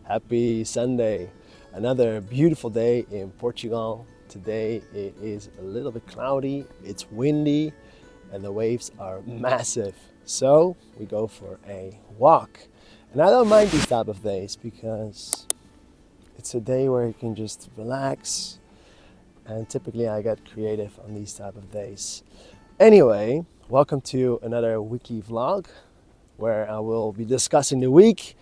Happy Sunday. Another beautiful day in Portugal. Today it is a little bit cloudy, it's windy, and the waves are massive. So we go for a walk. And I don't mind these type of days because it's a day where you can just relax, and typically I get creative on these type of days. Anyway, welcome to another weekly vlog where I will be discussing the week,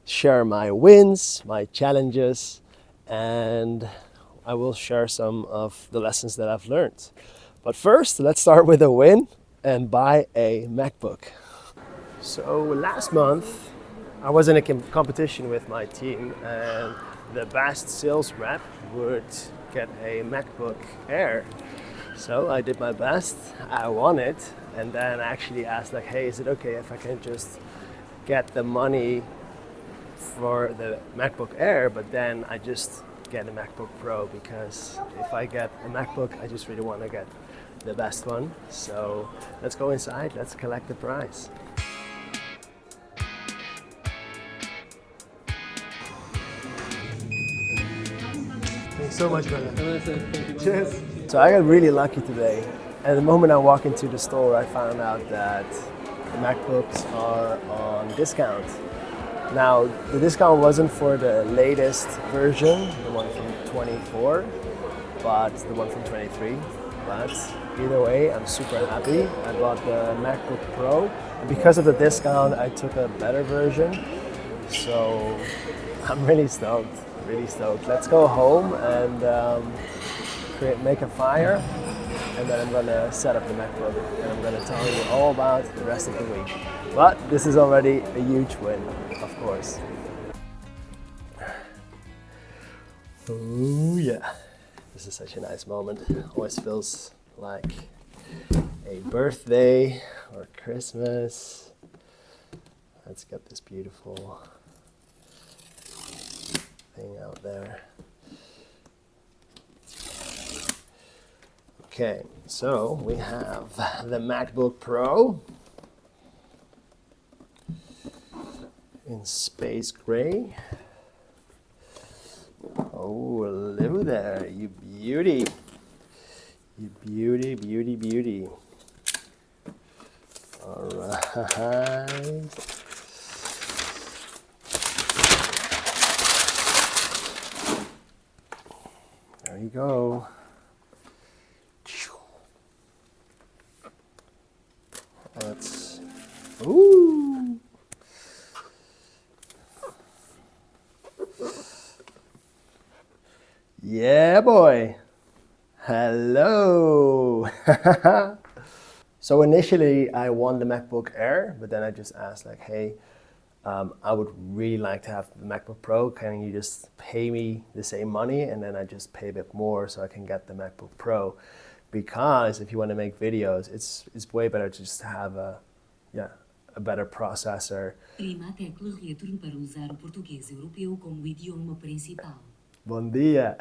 share my wins, my challenges, and I will share some of the lessons that I've learned. But first, let's start with a win and buy a MacBook. So last month, I was in a competition with my team, and the best sales rep would get a MacBook Air. So I did my best, I won it, and then I actually asked like, hey, is it okay if I can just get the money for the MacBook Air, but then I just get a MacBook Pro, because if I get a MacBook, I just really want to get the best one. So let's go inside, let's collect the prize. Thanks so much, brother. Cheers. So I got really lucky today. And the moment I walk into the store, I found out that the MacBooks are on discount. Now, the discount wasn't for the latest version, the one from 24, but the one from 23. But either way, I'm super happy. I bought the MacBook Pro. And because of the discount, I took a better version. So I'm really stoked, really stoked. Let's go home and make a fire, and then I'm gonna set up the MacBook, and I'm gonna tell you all about the rest of the week. But this is already a huge win, of course. Oh yeah, this is such a nice moment. Always feels like a birthday or Christmas. Let's get this beautiful thing out there. Okay, so we have the MacBook Pro in space gray. Oh, hello there, you beauty. You beauty, beauty, beauty. All right. There you go. Let's, ooh. Yeah, boy. Hello. So initially I won the MacBook Air, but then I just asked like, hey, I would really like to have the MacBook Pro. Can you just pay me the same money? And then I just pay a bit more so I can get the MacBook Pro. Because if you want to make videos, it's way better to just have a better processor. Prima tecla retorno para usar o português europeu como idioma principal. Bom dia.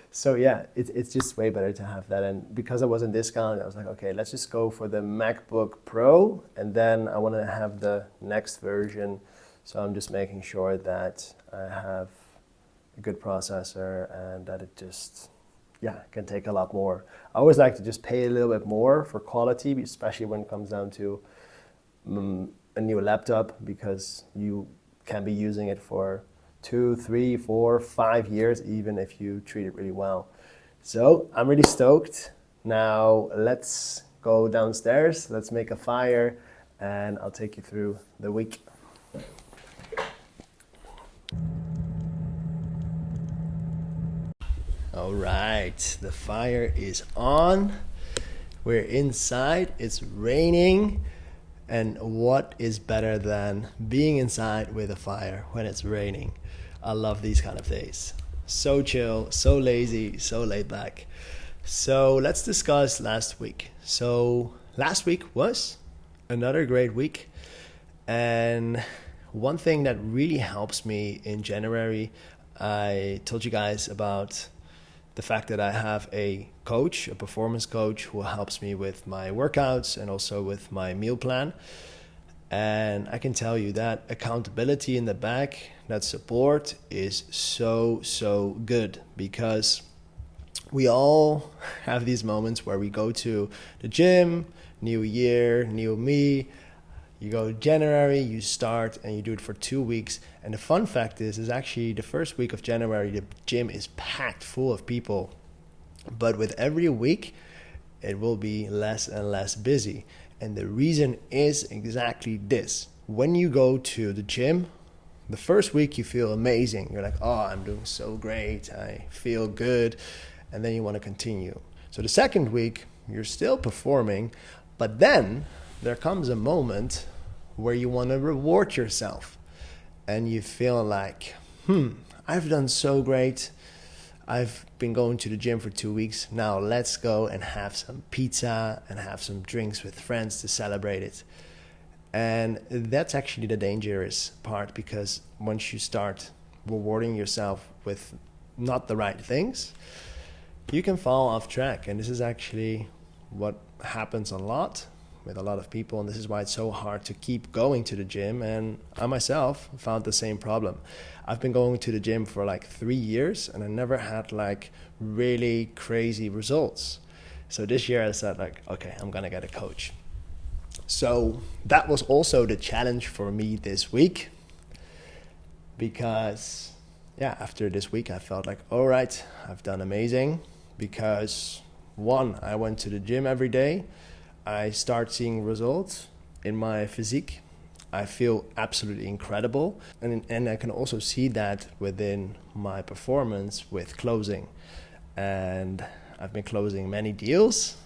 So yeah, it's just way better to have that. And because I was in discount, I was like, okay, let's just go for the MacBook Pro, and then I want to have the next version. So I'm just making sure that I have a good processor and that it just can take a lot more. I always like to just pay a little bit more for quality, especially when it comes down to a new laptop, because you can be using it for 2, 3, 4, 5 years, even if you treat it really well. So I'm really stoked. Now let's go downstairs, let's make a fire, and I'll take you through the week. All right, the fire is on. We're inside, it's raining. And what is better than being inside with a fire when it's raining? I love these kind of days. So chill, so lazy, so laid back. So let's discuss last week. So last week was another great week. And one thing that really helps me in January, I told you guys about the fact that I have a coach, a performance coach, who helps me with my workouts and also with my meal plan. And I can tell you that accountability in the back, that support is so good, because we all have these moments where we go to the gym, new year, new me. You go January, you start and you do it for 2 weeks. And the fun fact is actually the first week of January, the gym is packed full of people. But with every week, it will be less and less busy. And the reason is exactly this. When you go to the gym, the first week you feel amazing. You're like, oh, I'm doing so great. I feel good. And then you want to continue. So the second week, you're still performing, but then there comes a moment where you want to reward yourself. And you feel like, I've done so great. I've been going to the gym for 2 weeks. Now let's go and have some pizza and have some drinks with friends to celebrate it. And that's actually the dangerous part, because once you start rewarding yourself with not the right things, you can fall off track. And this is actually what happens a lot with a lot of people, and this is why it's so hard to keep going to the gym. And I myself found the same problem. I've been going to the gym for like 3 years, and I never had like really crazy results. So this year I said like, okay, I'm gonna get a coach. So that was also the challenge for me this week, because after this week I felt like, all right, I've done amazing, because one, I went to the gym every day. I start seeing results in my physique. I feel absolutely incredible. And I can also see that within my performance with closing. And I've been closing many deals.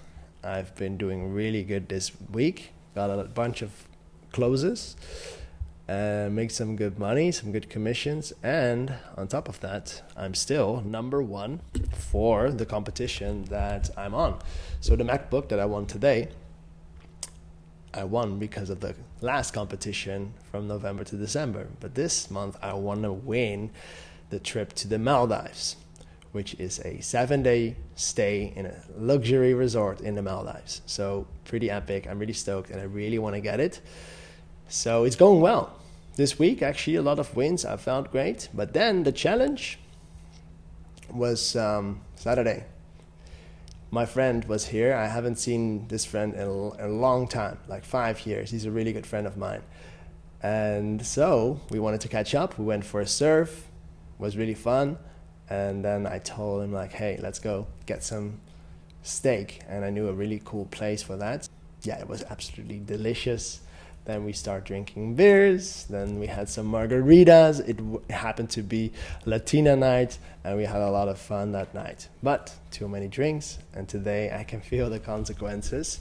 I've been doing really good this week. Got a bunch of closes. Make some good money, some good commissions. And on top of that, I'm still number one for the competition that I'm on. So the MacBook that I won today, I won because of the last competition from November to December. But this month I want to win the trip to the Maldives, which is a 7-day stay in a luxury resort in the Maldives. So pretty epic. I'm really stoked and I really want to get it. So it's going well. This week, actually, a lot of wins. I found great. But then the challenge was Saturday. My friend was here. I haven't seen this friend in a long time, like 5 years. He's a really good friend of mine. And so we wanted to catch up. We went for a surf. It was really fun. And then I told him like, hey, let's go get some steak. And I knew a really cool place for that. Yeah, it was absolutely delicious. Then we start drinking beers. Then we had some margaritas. It happened to be Latina night, and we had a lot of fun that night. But too many drinks, and today I can feel the consequences.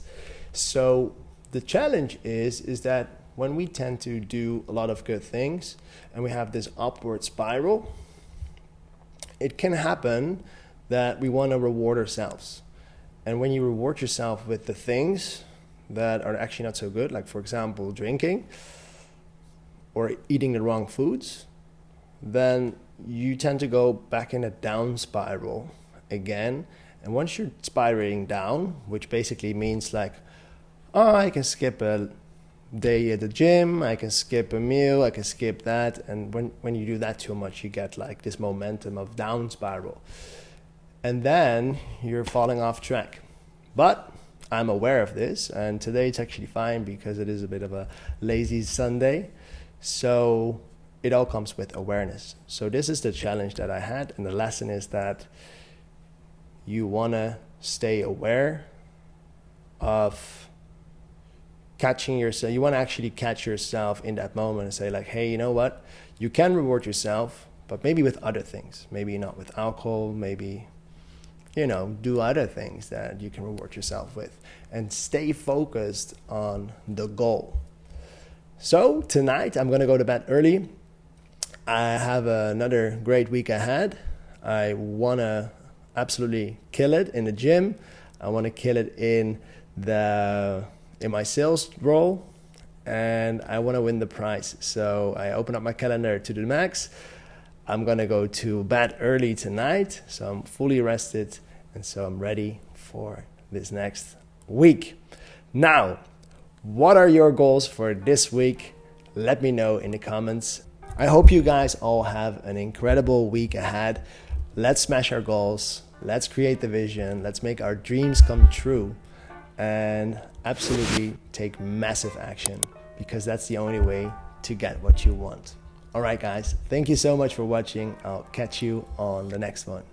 So the challenge is that when we tend to do a lot of good things, and we have this upward spiral, it can happen that we want to reward ourselves. And when you reward yourself with the things that are actually not so good, like for example drinking or eating the wrong foods, then you tend to go back in a down spiral again. And once you're spiraling down, which basically means like, oh, I can skip a day at the gym, I can skip a meal, I can skip that. And when you do that too much, you get like this momentum of down spiral, and then you're falling off track. But I'm aware of this, and today it's actually fine because it is a bit of a lazy Sunday. So it all comes with awareness. So this is the challenge that I had, and the lesson is that you want to stay aware of catching yourself. You want to actually catch yourself in that moment and say like, hey, you know what? You can reward yourself, but maybe with other things. Maybe not with alcohol, maybe do other things that you can reward yourself with, and stay focused on the goal. So tonight I'm going to go to bed early. I have another great week ahead. I want to absolutely kill it in the gym. I want to kill it in my sales role, and I want to win the prize. So I open up my calendar to the max. I'm going to go to bed early tonight, so I'm fully rested, and so I'm ready for this next week. Now, What are your goals for this week? Let me know in the comments. I hope you guys all have an incredible week ahead. Let's smash our goals. Let's create the vision. Let's make our dreams come true. And absolutely take massive action, because that's the only way to get what you want. All right, guys. Thank you so much for watching. I'll catch you on the next one.